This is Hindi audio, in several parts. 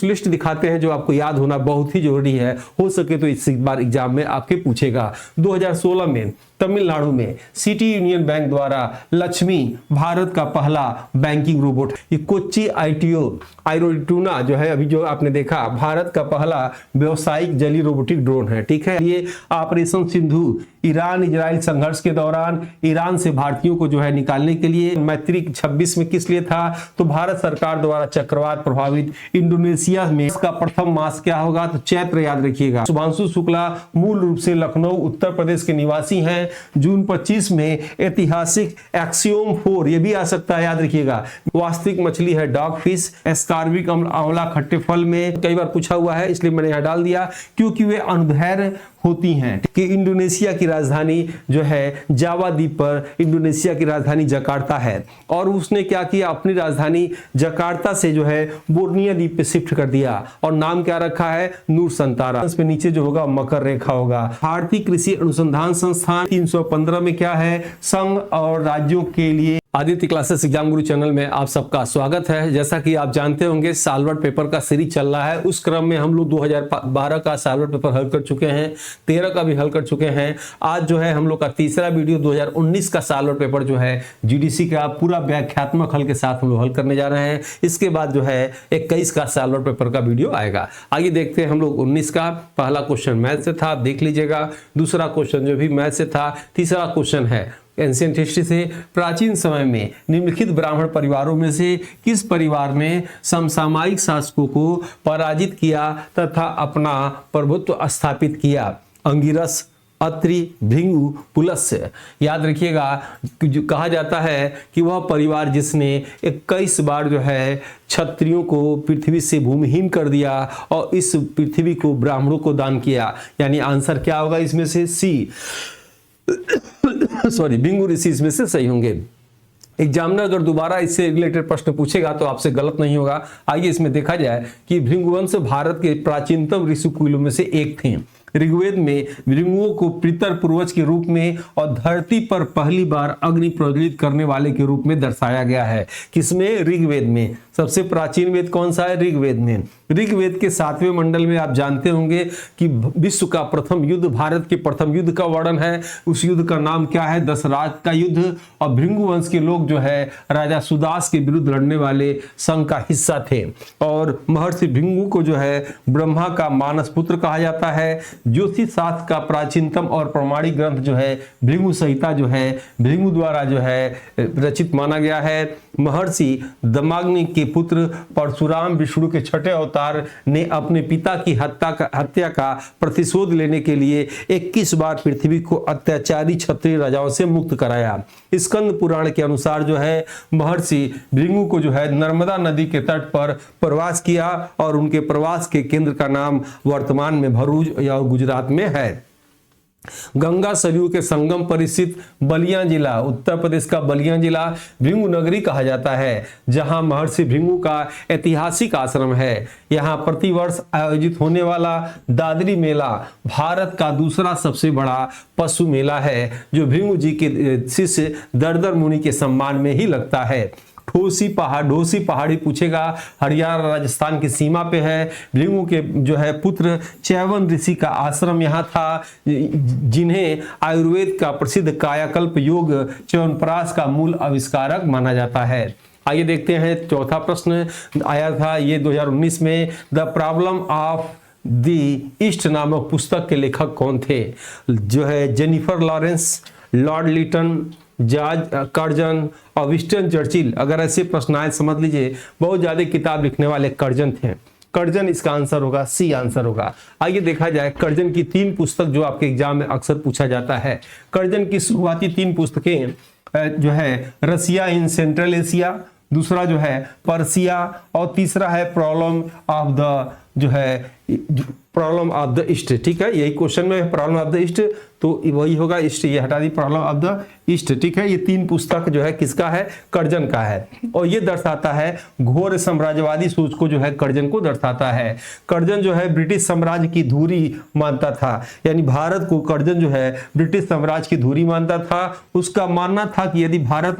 लिस्ट दिखाते हैं जो आपको याद होना बहुत ही जरूरी है, हो सके तो इस बार एग्जाम में आपके पूछेगा। 2016 में तमिलनाडु में सिटी यूनियन बैंक द्वारा लक्ष्मी भारत का पहला बैंकिंग रोबोट, ये कोच्चि आइरोटूना जो है अभी जो आपने देखा भारत का पहला व्यवसायिक जलीय रोबोटिक ड्रोन है। ठीक है, ये ऑपरेशन सिंधु ईरान इजराइल संघर्ष के दौरान ईरान से भारतीयों को जो है निकालने के लिए मैत्री 26 में किस लिए था, तो भारत सरकार द्वारा चक्रवात प्रभावित इंडोनेशिया में इसका प्रथम मास क्या होगा, तो चैत्र याद रखिएगा। शुभांशु शुक्ला मूल रूप से लखनऊ उत्तर प्रदेश के निवासी हैं। जून 25 में ऐतिहासिक एक्सियोम 4 ये भी आ सकता है, याद रखिएगा। वास्तविक मछली है डॉग फिश। एस्कार्बिक आंवला खट्टे फल में कई बार पूछा हुआ है, इसलिए मैंने यहां डाल दिया क्योंकि वे अनुदैर्ध्य होती हैं। कि इंडोनेशिया की राजधानी जो है जावा द्वीप पर इंडोनेशिया की राजधानी जकार्ता है और उसने क्या किया, अपनी राजधानी जकार्ता से जो है बोर्नियो द्वीप पे शिफ्ट कर दिया और नाम क्या रखा है, नूर संतारा। इस पे नीचे जो होगा मकर रेखा होगा। भारतीय कृषि अनुसंधान संस्थान 315 में क्या है, संघ और राज्यों के लिए। आदित्य क्लासेस एग्जाम गुरु चैनल में आप सबका स्वागत है। जैसा कि आप जानते होंगे सालवर्ड पेपर का सीरीज चल रहा है, उस क्रम में हम लोग 2012 का सालवर्ड पेपर हल कर चुके हैं, 13 का भी हल कर चुके हैं। आज जो है हम लोग का तीसरा वीडियो 2019 का सालवर्ड पेपर जो है जीडीसी का पूरा व्याख्यात्मक हल के साथ हम लोग हल करने जा रहे हैं। इसके बाद जो है 21 का सालवर्ड पेपर का वीडियो आएगा। आइए देखते हैं हम लोग 19 का। पहला क्वेश्चन मैथ से था, देख लीजिएगा। दूसरा क्वेश्चन जो भी मैथ से था। तीसरा क्वेश्चन है एंशिएंट हिस्ट्री से, प्राचीन समय में निम्नलिखित ब्राह्मण परिवारों में से किस परिवार ने समसामयिक शासकों को पराजित किया तथा अपना प्रभुत्व स्थापित किया? अंगिरस, अत्रि, भृंगु, पुलस्त्य। याद रखिएगा, जो कहा जाता है कि वह परिवार जिसने 21 बार जो है क्षत्रियों को पृथ्वी से भूमिहीन कर दिया और इस पृथ्वी को ब्राह्मणों को दान किया। यानी आंसर क्या होगा इसमें से, सी सॉरी भृंगु ऋषि इसमें से सही होंगे। एग्जामिनर अगर दोबारा इससे रिलेटेड प्रश्न पूछेगा तो आपसे गलत नहीं होगा। आइए इसमें देखा जाए कि भृंगुवंश भारत के प्राचीनतम ऋषिकुलों में से एक थे। ऋग्वेद में भृंगुओं को पितर पूर्वज के रूप में और धरती पर पहली बार अग्नि प्रज्वलित करने वाले के रूप में दर्शाया गया है। किसमें? ऋग्वेद में। सबसे प्राचीन वेद कौन सा है? ऋग्वेद में। ऋग्वेद के 7वें मंडल में आप जानते होंगे कि विश्व का प्रथम युद्ध, भारत के प्रथम युद्ध का वर्णन है। उस युद्ध का नाम क्या है? दशराज का युद्ध। और भृंगु वंश के लोग जो है राजा सुदास के विरुद्ध लड़ने वाले संघ का हिस्सा थे। और महर्षि भृंगु को जो है ब्रह्मा का मानस पुत्र कहा जाता है। ज्योतिष शास्त्र का प्राचीनतम और प्रमाणिक ग्रंथ जो है भृंगु संहिता जो है भृंगु द्वारा जो है रचित माना गया है। महर्षि दमाग्नि के पुत्र परशुराम विष्णु के छठे अवतार ने अपने पिता की हत्या का प्रतिशोध लेने के लिए 21 बार पृथ्वी को अत्याचारी क्षत्रिय राजाओं से मुक्त कराया। स्कंद पुराण के अनुसार जो है महर्षि भृंगु को जो है नर्मदा नदी के तट पर प्रवास किया और उनके प्रवास के केंद्र का नाम वर्तमान में भरूच या गुजरात में है। गंगा सरयू के संगम पर स्थित बलिया जिला, उत्तर प्रदेश का बलिया जिला भृंगु नगरी कहा जाता है, जहां महर्षि भृंगु का ऐतिहासिक आश्रम है। यहां प्रतिवर्ष आयोजित होने वाला दादरी मेला भारत का दूसरा सबसे बड़ा पशु मेला है, जो भृंगु जी के शिष्य दर्दर मुनि के सम्मान में ही लगता है। ढोसी पहाड़ी पूछेगा, हरियाणा राजस्थान की सीमा पे है। भृंगु के जो है पुत्र च्यवन ऋषि का आश्रम यहाँ था, जिन्हें आयुर्वेद का प्रसिद्ध कायाकल्प योग च्यवनप्राश का मूल आविष्कारक माना जाता है। आइए देखते हैं चौथा प्रश्न आया था ये 2019 में। The problem of the east नामक पुस्तक के लेखक कौन थे? जो है Jennifer Lawrence, Lord Lytton, George Curzon और विंस्टन चर्चिल। अगर ऐसे प्रश्न आए समझ लीजिए, बहुत ज्यादा किताब लिखने वाले कर्जन थे। कर्जन इसका आंसर होगा, सी आंसर होगा। आइए देखा जाए कर्जन की 3 पुस्तक जो आपके एग्जाम में अक्सर पूछा जाता है। कर्जन की शुरुआती 3 पुस्तकें जो है रसिया इन सेंट्रल एशिया, दूसरा जो है पर्सिया और तीसरा है प्रॉब्लम ऑफ द जो है प्रॉब्लम ऑफ द ईस्ट। ठीक है, यही क्वेश्चन में प्रॉब्लम ऑफ द ईस्ट, तो वही होगा ईस्ट, ये हटा दी प्रॉब्लम ऑफ द ईस्ट। ठीक है, ये 3 पुस्तक जो है किसका है? कर्जन का है। और ये दर्शाता है घोर साम्राज्यवादी सोच को, जो है कर्जन को दर्शाता है। कर्जन जो है ब्रिटिश साम्राज्य की धुरी मानता था, यानी भारत को कर्जन जो है ब्रिटिश साम्राज्य की धुरी मानता था। उसका मानना था कि यदि भारत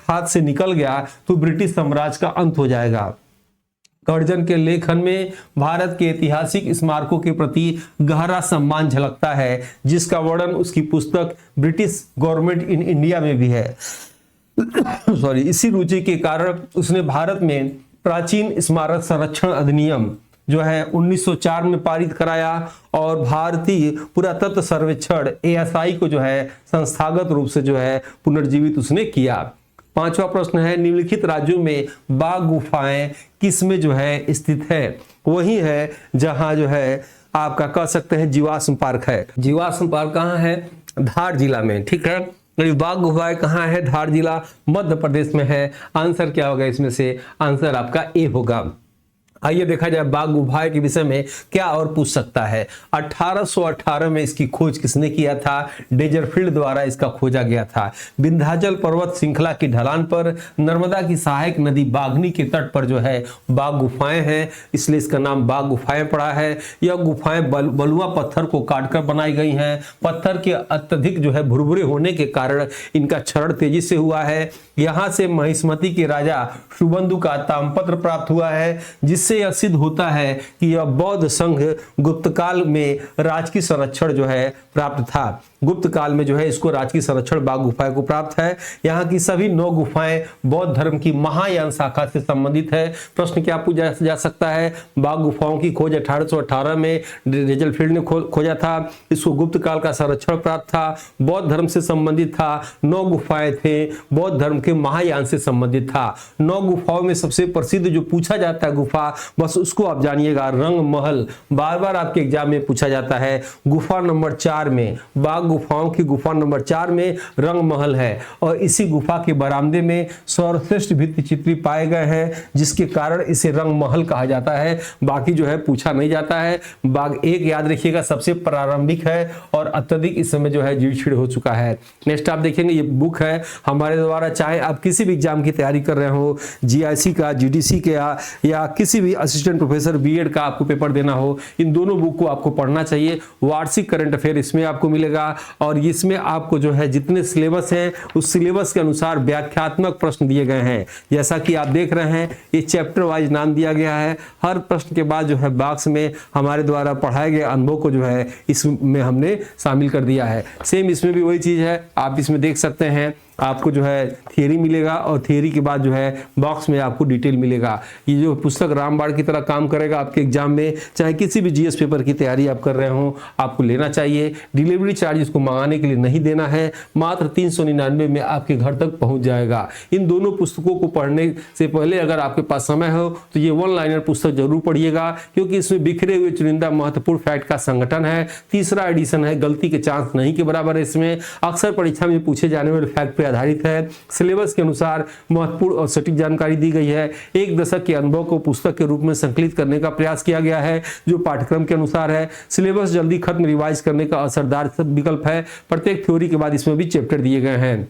हाथ से निकल गया तो ब्रिटिश साम्राज्य का अंत हो जाएगा। कर्जन के लेखन में भारत के ऐतिहासिक स्मारकों के प्रति गहरा सम्मान झलकता है, जिसका वर्णन उसकी पुस्तक ब्रिटिश गवर्नमेंट इन इंडिया में भी है। इसी रुचि के कारण उसने भारत में प्राचीन स्मारक संरक्षण अधिनियम जो है 1904 में पारित कराया और भारतीय पुरातत्व सर्वेक्षण ASI को जो है संस्थागत रूप से जो है पुनर्जीवित उसने किया। पांचवा प्रश्न है, निम्नलिखित राज्यों में बाघ गुफाएं किस में जो है स्थित है? वही है जहां जो है आपका कह सकते हैं जीवाश्म पार्क है। जीवाश्म पार्क कहाँ है? धार जिला में, ठीक है। बाघ गुफाएं कहाँ है? धार जिला मध्य प्रदेश में है। आंसर क्या होगा इसमें से? आंसर आपका ए होगा। आइए देखा जाए बाघ गुफाएं के विषय में क्या और पूछ सकता है। 1818 में इसकी खोज किसने किया था? डेजरफील्ड द्वारा इसका खोजा गया था। विंध्याचल पर्वत श्रृंखला की ढलान पर नर्मदा की सहायक नदी बाघनी के तट पर जो है बाघ गुफाएं हैं, इसलिए इसका नाम बाघ गुफाएं पड़ा है। यह गुफाएं बलुआ पत्थर को काटकर बनाई गई हैं। पत्थर के अत्यधिक जो है भुरभुरे होने के कारण इनका क्षरण तेजी से हुआ है। यहाँ से महिष्मती के राजा सुबंधु का ताम्रपत्र प्राप्त हुआ है, जिससे यह सिद्ध होता है कि यह बौद्ध संघ गुप्त काल में राजकीय संरक्षण जो है प्राप्त था। गुप्त काल में जो है इसको राजकीय संरक्षण बाघ गुफाएं को प्राप्त है। यहाँ की सभी 9 गुफाएं बौद्ध धर्म की महायान शाखा से संबंधित है। प्रश्न क्या पूछा जा सकता है? बाघ गुफाओं की खोज 1818 में डेजरफील्ड ने खोजा था। इसको गुप्त काल का संरक्षण प्राप्त था, बौद्ध धर्म से संबंधित था। 9 गुफाएं थे, बौद्ध धर्म के महायान से संबंधित था। 9 गुफाओं में सबसे प्रसिद्ध जो पूछा जाता है गुफा, बस उसको आप जानिएगा, रंग महल। बार बार आपके एग्जाम में पूछा जाता है। गुफा नंबर 4 में, बाघ गुफाओं की गुफा नंबर 4 में रंग महल है और इसी गुफा के बरामदे में सर्वश्रेष्ठ भित्ति चित्र पाए गए हैं, जिसके कारण इसे रंग महल कहा जाता है। बाकी जो है पूछा नहीं जाता है। बाघ 1 याद रखिएगा सबसे प्रारंभिक है और अत्यधिक इस समय जो है जीर्ण हो चुका है। नेक्स्ट आप देखेंगे ये बुक है हमारे द्वारा, चाहे आप किसी भी एग्जाम की तैयारी कर रहे हो, GIC का, GDC का या किसी भी असिस्टेंट प्रोफेसर B.Ed का आपको पेपर देना हो, इन दोनों बुक को आपको पढ़ना चाहिए। वार्षिक करंट अफेयर इसमें आपको मिलेगा और इसमें आपको जो है जितने सिलेबस हैं उस सिलेबस के अनुसार व्याख्यात्मक प्रश्न दिए गए हैं। जैसा कि आप देख रहे हैं ये चैप्टर वाइज नाम दिया गया है। हर प्रश्न के बाद जो है बॉक्स में हमारे द्वारा पढ़ाए गए अनुभव को जो है इसमें हमने शामिल कर दिया है। सेम इसमें भी वही चीज है, आप इसमें देख सकते हैं। आपको जो है थियरी मिलेगा और थियरी के बाद जो है बॉक्स में आपको डिटेल मिलेगा। ये जो पुस्तक रामबाण की तरह काम करेगा आपके एग्जाम में, चाहे किसी भी GS पेपर की तैयारी आप कर रहे हो, आपको लेना चाहिए। डिलीवरी चार्ज इसको मंगाने के लिए नहीं देना है, मात्र 399 में आपके घर तक पहुंच जाएगा। इन दोनों पुस्तकों को पढ़ने से पहले अगर आपके पास समय हो तो ये 1 लाइनर पुस्तक जरूर पढ़िएगा, क्योंकि इसमें बिखरे हुए चुनिंदा महत्वपूर्ण फैक्ट का संगठन है। तीसरा एडिशन है, गलती के चांस नहीं के बराबर है। इसमें अक्सर परीक्षा में पूछे जाने वाले फैक्ट आधारित है। सिलेबस के अनुसार महत्वपूर्ण और सटीक जानकारी दी गई है। 1 दशक के अनुभव को पुस्तक के रूप में संकलित करने का प्रयास किया गया है, जो पाठ्यक्रम के अनुसार है। सिलेबस जल्दी खत्म रिवाइज करने का असरदार विकल्प है। प्रत्येक थ्योरी के बाद इसमें भी चैप्टर दिए गए हैं।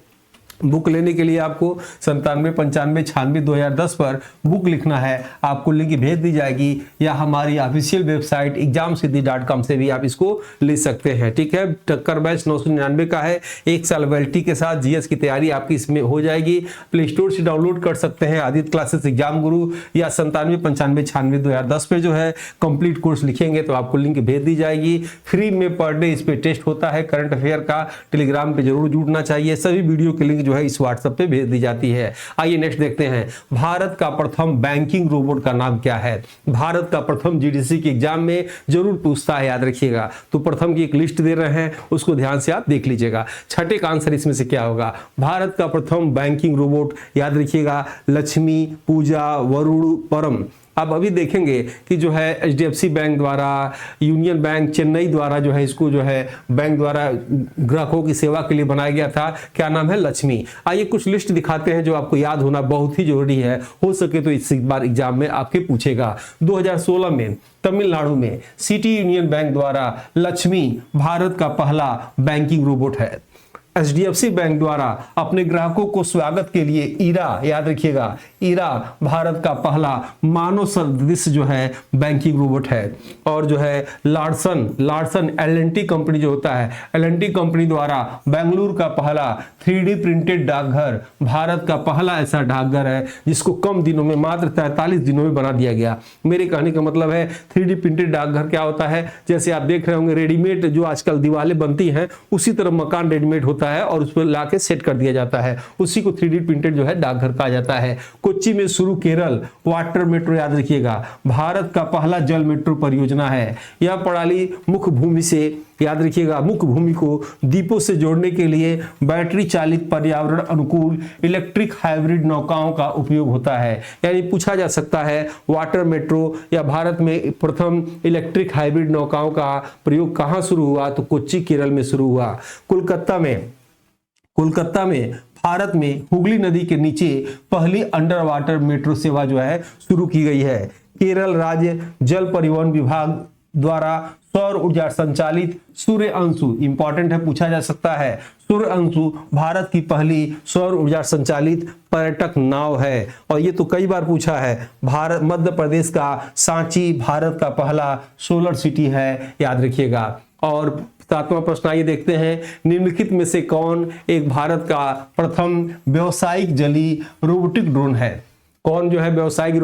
बुक लेने के लिए आपको 97 95 96 2010 पर बुक लिखना है, आपको लिंक भेज दी जाएगी, या हमारी ऑफिशियल वेबसाइट examsiddhi.com से भी आप इसको ले सकते हैं। ठीक है, टक्कर बैच 999 का है, 1 साल वैलिडिटी के साथ GS की तैयारी आपकी इसमें हो जाएगी। प्ले स्टोर से डाउनलोड कर सकते हैं आदित्य क्लासेस एग्जाम गुरु, या 97 95 96 2010 पे जो है कंप्लीट कोर्स लिखेंगे तो आपको लिंक भेज दी जाएगी। फ्री में पर डे इस पे टेस्ट होता है करंट अफेयर का। टेलीग्राम पे जरूर जुड़ना चाहिए। सभी वीडियो के लिंक जो है इस व्हाट्सएप पे भेज दी जाती है। आइए नेक्स्ट देखते हैं, भारत का प्रथम बैंकिंग रोबोट का नाम क्या है? भारत का प्रथम GDC के एग्जाम में जरूर पूछता है, याद रखिएगा। तो प्रथम की एक लिस्ट दे रहे हैं, उसको ध्यान से आप देख लीजिएगा। छठे का आंसर इसमें से क्या होगा? भारत का प्रथम बैंकिंग रोबोट याद रखिएगा, लक्ष्मी, पूजा, वरुण, परम। अब अभी देखेंगे कि जो है HDFC बैंक द्वारा, यूनियन बैंक चेन्नई द्वारा जो है इसको जो है बैंक द्वारा ग्राहकों की सेवा के लिए बनाया गया था। क्या नाम है? लक्ष्मी। आइए कुछ लिस्ट दिखाते हैं जो आपको याद होना बहुत ही जरूरी है, हो सके तो इस बार एग्जाम में आपके पूछेगा। 2016 में तमिलनाडु में सिटी यूनियन बैंक द्वारा लक्ष्मी भारत का पहला बैंकिंग रोबोट है। एचडीएफसी बैंक द्वारा अपने ग्राहकों को स्वागत के लिए ईरा, याद रखिएगा, ईरा भारत का पहला मानव सदृश जो है बैंकिंग रोबोट है। और जो है लार्सन एल&टी कंपनी जो होता है, एल&टी कंपनी द्वारा बेंगलुरु का पहला 3D प्रिंटेड डाकघर, भारत का पहला ऐसा डाकघर है जिसको कम दिनों में, मात्र 43 दिनों में बना दिया गया। मेरे कहने का मतलब है 3D प्रिंटेड डाकघर क्या होता है, जैसे आप देख रहे होंगे रेडीमेड जो आजकल दीवारें बनती हैं उसी तरह मकान रेडीमेड होता है और उस पर लाके सेट कर दिया जाता है, उसी को 3D प्रिंटेड जो है डाकघर कहा जाता है। कोच्चि में शुरू केरल वाटर मेट्रो, याद रखिएगा, भारत का पहला जल मेट्रो परियोजना है। यह प्रणाली मुख्य भूमि से, याद रखिएगा, मुख्य भूमि को द्वीपों से जोड़ने के लिए बैटरी चालित पर्यावरण अनुकूल इलेक्ट्रिक हाइब्रिड नौकाओं का उपयोग होता है। यानी पूछा जा सकता है वाटर मेट्रो या भारत में प्रथम इलेक्ट्रिक हाइब्रिड नौकाओं का प्रयोग कहां शुरू हुआ, तो कोच्चि केरल में शुरू हुआ। कोलकाता में भारत में हुगली नदी के नीचे पहली अंडर वाटर मेट्रो सेवा जो है शुरू की गई है। केरल राज्य जल परिवहन विभाग द्वारा सौर ऊर्जा संचालित सूर्य अंशु, इंपॉर्टेंट है, पूछा जा सकता है, सूर्य अंशु भारत की पहली सौर ऊर्जा संचालित पर्यटक नाव है। और ये तो कई बार पूछा है, भारत मध्य प्रदेश का सांची भारत का पहला सोलर सिटी है, याद रखिएगा। और 7वां प्रश्न आइए देखते हैं, निम्नलिखित में से कौन एक भारत का प्रथम व्यावसायिक जली रोबोटिक ड्रोन है? कौन जो है व्यावसायिक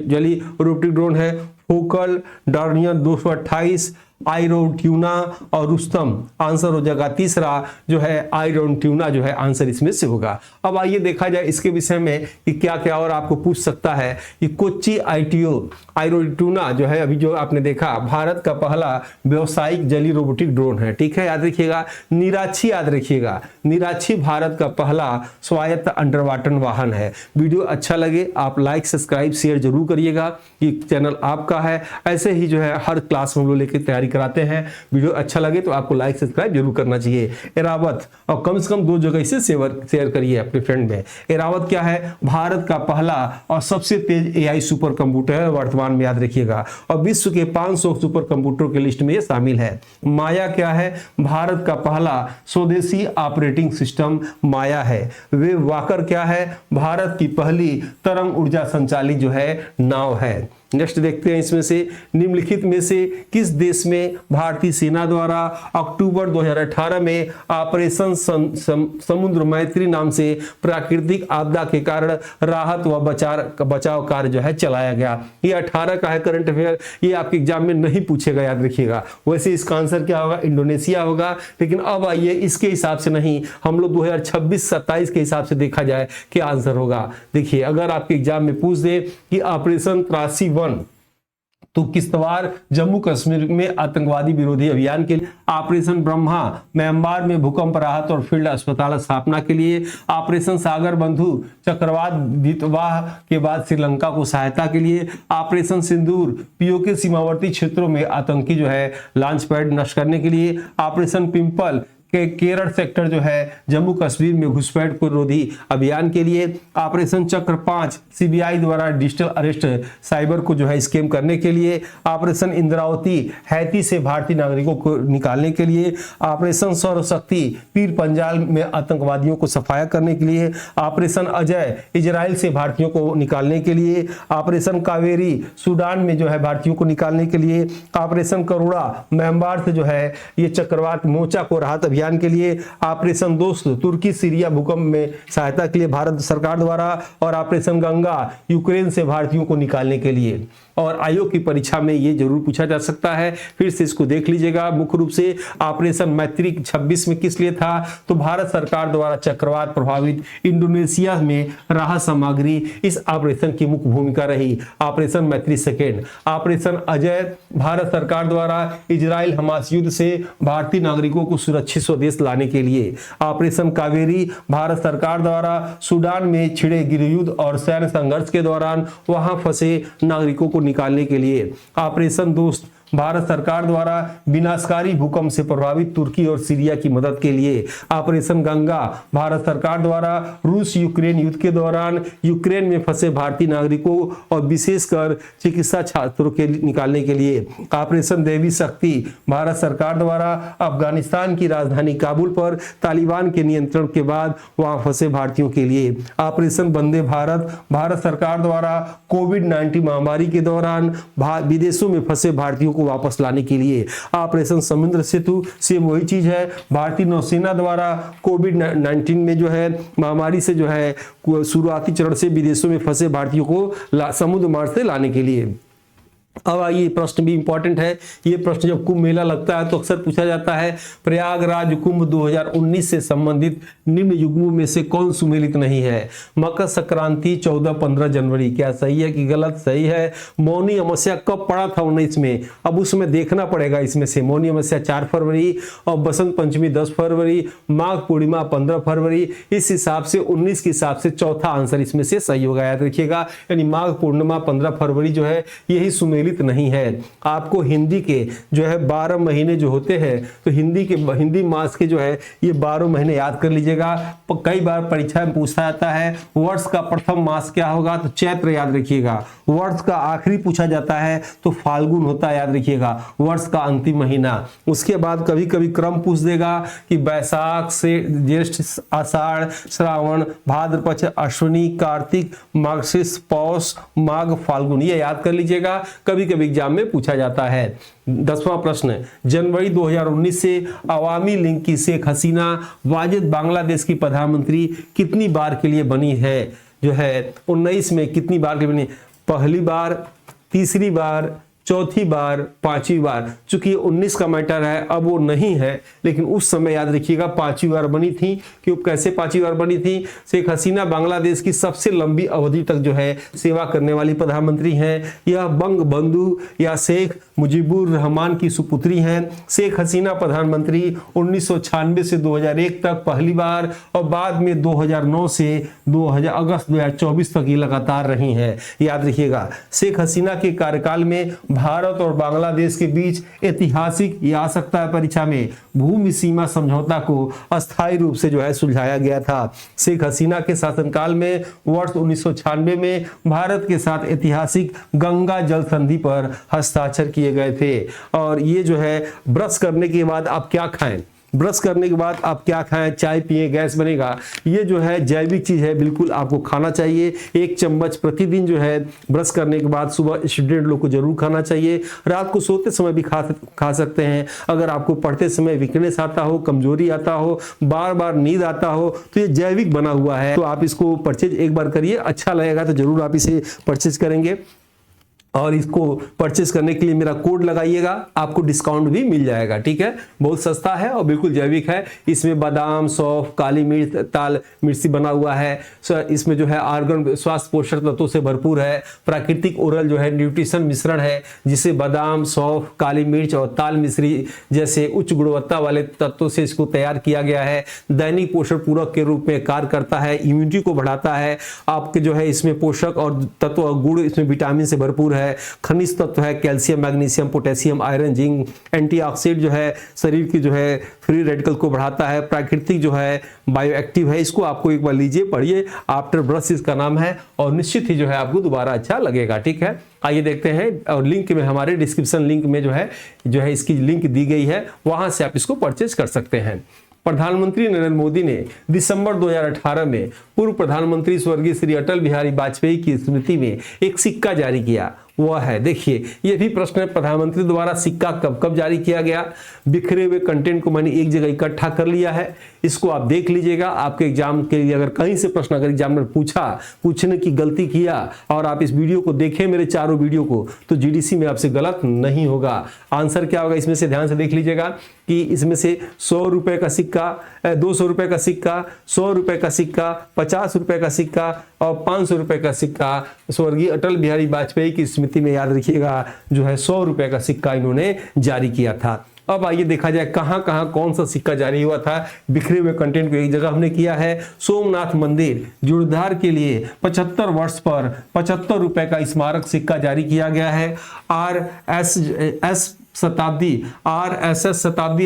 जली रोबोटिक ड्रोन है? फोकल, डॉर्नियर 228, आयरन ट्यूना और रुस्तम आंसर हो जाएगा। तीसरा जो है आयरन ट्यूना जो है आंसर इसमें से होगा। अब आइए देखा जाए इसके विषय में कि क्या क्या और आपको पूछ सकता है कि कोच्चि आईटीओ आयरन ट्यूना जो है अभी जो आपने देखा भारत का पहला व्यावसायिक जली रोबोटिक ड्रोन है, ठीक है, याद रखिएगा। निराक्षी, याद रखिएगा, निराक्षी भारत का पहला स्वायत्त अंडर वाटर वाहन है। वीडियो अच्छा लगे आप लाइक सब्सक्राइब शेयर जरूर करिएगा, ये चैनल आपका है। ऐसे ही जो है हर क्लास में हम लोग लेकर तैयारी कराते हैं। वीडियो अच्छा लगे तो आपको लाइक सब्सक्राइब जरूर करना चाहिए। एरावत, और कम से कम 2 जगह इसे शेयर करिए अपने फ्रेंड में। एरावत क्या है? भारत का पहला और सबसे तेज एआई सुपर कंप्यूटर है वर्तमान में, याद रखिएगा, और विश्व के 500 सुपर कंप्यूटर की लिस्ट में ये शामिल है। माया क्या है? भारत का पहला स्वदेशी ऑपरेटिंग सिस्टम माया है। वेव वॉकर क्या है? भारत की पहली तरंग ऊर्जा संचालित जो है नाव है। नेक्स्ट देखते हैं इसमें से निम्नलिखित में से किस देश में भारतीय सेना द्वारा अक्टूबर 2018 में ऑपरेशन समुद्र मैत्री नाम से प्राकृतिक आपदा के कारण राहत व बचाव कार्य जो है चलाया गया? ये 18 का है करंट अफेयर, ये आपके एग्जाम में नहीं पूछेगा, याद रखिएगा। वैसे इसका आंसर क्या होगा? इंडोनेशिया होगा। लेकिन अब आइए इसके हिसाब से नहीं, हम लोग 2026-27 के हिसाब से देखा जाए क्या आंसर होगा। देखिए अगर आपके एग्जाम में पूछ दे कि ऑपरेशन त्रासी 1 तो किश्तवाड़ जम्मू कश्मीर में आतंकवादी विरोधी अभियान के लिए, ऑपरेशन ब्रह्मा म्यांमार में भूकंप राहत और फील्ड अस्पताल स्थापना के लिए, ऑपरेशन सागर बंधु चक्रवात द्वितवाह के बाद श्रीलंका को सहायता के लिए, ऑपरेशन सिंदूर पीओके सीमावर्ती क्षेत्रों में आतंकी जो है लॉन्च पैड नष्ट करने के लिए, ऑपरेशन पिंपल के केरल सेक्टर जो है जम्मू कश्मीर में घुसपैठ विरोधी अभियान के लिए, ऑपरेशन चक्र 5 सीबीआई द्वारा डिजिटल अरेस्ट साइबर को जो है स्कैम करने के लिए, ऑपरेशन इंद्रावती हैती से भारतीय नागरिकों को निकालने के लिए, ऑपरेशन सौरशक्ति पीर पंजाल में आतंकवादियों को सफाया करने के लिए, ऑपरेशन अजय इजराइल से भारतीयों को निकालने के लिए, ऑपरेशन कावेरी सूडान में जो है भारतीयों को निकालने के लिए, ऑपरेशन करुणा म्यांमार से जो है ये चक्रवात मोर्चा को राहत अभियान के लिए, ऑपरेशन दोस्त तुर्की सीरिया भूकंप में सहायता के लिए भारत सरकार द्वारा, और ऑपरेशन गंगा यूक्रेन से भारतीयों को निकालने के लिए। और आयोग की परीक्षा में ये जरूर पूछा जा सकता है, फिर से इसको देख लीजिएगा। मुख्य रूप से ऑपरेशन मैत्री 26 में किस लिए था? तो भारत सरकार द्वारा चक्रवात प्रभावित इंडोनेशिया में राहत सामग्री, इस ऑपरेशन की मुख्य भूमिका रही। ऑपरेशन मैत्री सेकेंड। ऑपरेशन अजय भारत सरकार द्वारा इजराइल हमास युद्ध से भारतीय नागरिकों को सुरक्षित स्वदेश लाने के लिए। ऑपरेशन कावेरी भारत सरकार द्वारा सूडान में छिड़े गृह युद्ध और सैन्य संघर्ष के दौरान वहां फंसे नागरिकों को निकालने के लिए। ऑपरेशन दोस्त भारत सरकार द्वारा विनाशकारी भूकंप से प्रभावित तुर्की और सीरिया की मदद के लिए। ऑपरेशन गंगा, भारत सरकार द्वारा रूस यूक्रेन युद्ध के दौरान यूक्रेन में फंसे भारतीय नागरिकों और विशेषकर चिकित्सा छात्रों के निकालने के लिए। ऑपरेशन देवी शक्ति, भारत सरकार द्वारा अफगानिस्तान की राजधानी काबुल पर तालिबान के नियंत्रण के बाद वहां फंसे भारतीयों के लिए। ऑपरेशन वंदे भारत, भारत सरकार द्वारा कोविड-19 महामारी के दौरान विदेशों में फंसे भारतीयों को वापस लाने के लिए। ऑपरेशन समुद्र सेतु, सेम वही चीज है, भारतीय नौसेना द्वारा कोविड-19 में जो है महामारी से जो है शुरुआती चरण से विदेशों में फंसे भारतीयों को समुद्र मार्ग से लाने के लिए। अब आइए, प्रश्न भी इंपॉर्टेंट है। ये प्रश्न जब कुंभ मेला लगता है तो अक्सर पूछा जाता है, प्रयागराज कुंभ 2019 से संबंधित निम्न युग्मों में से कौन सुमेलित नहीं है? मकर संक्रांति 14-15 जनवरी, क्या सही है कि गलत? सही है। मौनी अमावस्या कब पड़ा था 19 में? अब उसमें देखना पड़ेगा इसमें से। मौनी अमावस्या 4 फरवरी और बसंत पंचमी 10 फरवरी, माघ पूर्णिमा 15 फरवरी। इस हिसाब से 19 के हिसाब से चौथा आंसर इसमें से सही होगा, याद रखिएगा। यानी माघ पूर्णिमा 15 फरवरी जो है यही सुमेलित नहीं है। आपको हिंदी के जो है 12 महीने जो होते हैं, तो हिंदी मास के जो है ये 12 महीने याद कर लीजिएगा। कई बार परीक्षा में पूछा जाता है वर्ष का प्रथम मास क्या होगा, तो चैत्र याद रखिएगा। वर्ष का आखिरी पूछा जाता है तो फाल्गुन होता है, याद रखिएगा, वर्ष का अंतिम महीना। उसके बाद कभी कभी क्रम पूछ देगा कि वैशाख से ज्येष्ठ, आषाढ़, श्रावण, भाद्रपद, अश्विनी, कार्तिक, मार्गशीर्ष, पौष, माघ, फाल्गुन, ये याद कर लीजिएगा। कभी कभी एग्जाम में पूछा जाता है। 10वां प्रश्न, जनवरी 2019 से अवामी लीग की शेख हसीना वाजिद बांग्लादेश की प्रधानमंत्री कितनी बार के लिए बनी है? जो है 19 में कितनी बार के लिए बनी? पहली बार, तीसरी बार, चौथी बार, 5वीं बार। चूंकि 19 का मैटर है, अब वो नहीं है, लेकिन उस समय याद रखिएगा 5वीं बार बनी थी। क्यों, कैसे 5वीं बार बनी थी? शेख हसीना बांग्लादेश की सबसे लंबी अवधि तक जो है सेवा करने वाली प्रधानमंत्री हैं। यह बंग बंधु या शेख मुजीबुर रहमान की सुपुत्री हैं। शेख हसीना प्रधानमंत्री 1996 से 2001 तक पहली बार और बाद में 2009 से अगस्त 2024 तक ये लगातार रही हैं, याद रखिएगा। शेख हसीना के कार्यकाल में भारत और बांग्लादेश के बीच ऐतिहासिक, ये आ सकता है परीक्षा में, भूमि सीमा समझौता को अस्थायी रूप से जो है सुलझाया गया था। शेख हसीना के शासनकाल में वर्ष 1996 में भारत के साथ ऐतिहासिक गंगा जल संधि पर हस्ताक्षर किए गए थे। और ये जो है ब्रश करने के बाद आप क्या खाएं, ब्रश करने के बाद आप क्या खाएं, चाय पिए, गैस बनेगा, ये जो है जैविक चीज है, बिल्कुल आपको खाना चाहिए। 1 चम्मच प्रतिदिन जो है ब्रश करने के बाद सुबह स्टूडेंट लोग को जरूर खाना चाहिए। रात को सोते समय भी खा सकते हैं। अगर आपको पढ़ते समय वीकनेस आता हो, कमजोरी आता हो, बार बार नींद आता हो, तो ये जैविक बना हुआ है, तो आप इसको परचेज एक बार करिए। अच्छा लगेगा तो जरूर आप इसे परचेज करेंगे। और इसको परचेस करने के लिए मेरा कोड लगाइएगा, आपको डिस्काउंट भी मिल जाएगा। ठीक है, बहुत सस्ता है और बिल्कुल जैविक है। इसमें बादाम, सौंफ, काली मिर्च, ताल मिर्ची बना हुआ है। इसमें जो है आर्गन स्वास्थ्य पोषक तत्वों से भरपूर है। प्राकृतिक ओरल जो है न्यूट्रिशन मिश्रण है, जिसे बादाम, सौंफ, काली मिर्च और ताल मिश्री जैसे उच्च गुणवत्ता वाले तत्वों से इसको तैयार किया गया है। दैनिक पोषण पूरक के रूप में कार्य करता है, इम्यूनिटी को बढ़ाता है। आपके जो है इसमें पोषक और तत्व और गुण, इसमें विटामिन से भरपूर है। खनिज तत्व है calcium, magnesium, potassium, iron, zinc. Antioxidant जो है शरीर की जो है फ्री रेडिकल को बढ़ाता है। प्राकृतिक जो है बायो एक्टिव है। इसको आपको एक बार लीजिए, पढ़िए, आफ्टर ब्रश इसका नाम है, और निश्चित ही जो है आपको दोबारा अच्छा लगेगा। ठीक है, आइए देखते हैं। और लिंक में, हमारे डिस्क्रिप्शन लिंक में जो है इसकी लिंक दी गई है, वहां से आप इसको परचेज कर सकते हैं। प्रधानमंत्री नरेंद्र मोदी ने दिसंबर 2018 में पूर्व प्रधानमंत्री स्वर्गीय श्री अटल बिहारी वाजपेयी की स्मृति में एक सिक्का जारी किया। वह है, देखिए, ये भी प्रश्न है, प्रधानमंत्री द्वारा सिक्का कब कब जारी किया गया। बिखरे हुए कंटेंट को मैंने एक जगह इकट्ठा कर लिया है, इसको आप देख लीजिएगा। आपके एग्जाम के लिए अगर कहीं से प्रश्न अगर एग्जामिनर पूछने की गलती किया और आप इस वीडियो को देखें, मेरे चारों वीडियो को, तो जीडीसी में आपसे गलत नहीं होगा। आंसर क्या होगा इसमें से ध्यान से देख लीजिएगा कि इसमें से 100 रुपए का सिक्का, 200 रुपए का सिक्का, 100 रुपए का सिक्का, 50 रुपए का सिक्का और 500 रुपए का सिक्का स्वर्गीय अटल बिहारी वाजपेयी की स्मृति में, याद रखिएगा, जो है 100 रुपए का सिक्का इन्होंने जारी किया था। अब आइए देखा जाए कहां कहां कौन सा सिक्का जारी हुआ था। बिखरे हुए कंटेंट को एक जगह हमने किया है। सोमनाथ मंदिर जीर्णोद्धार के लिए 75 वर्ष पर 75 रुपए का स्मारक सिक्का जारी किया गया है। आरएसएस शताब्दी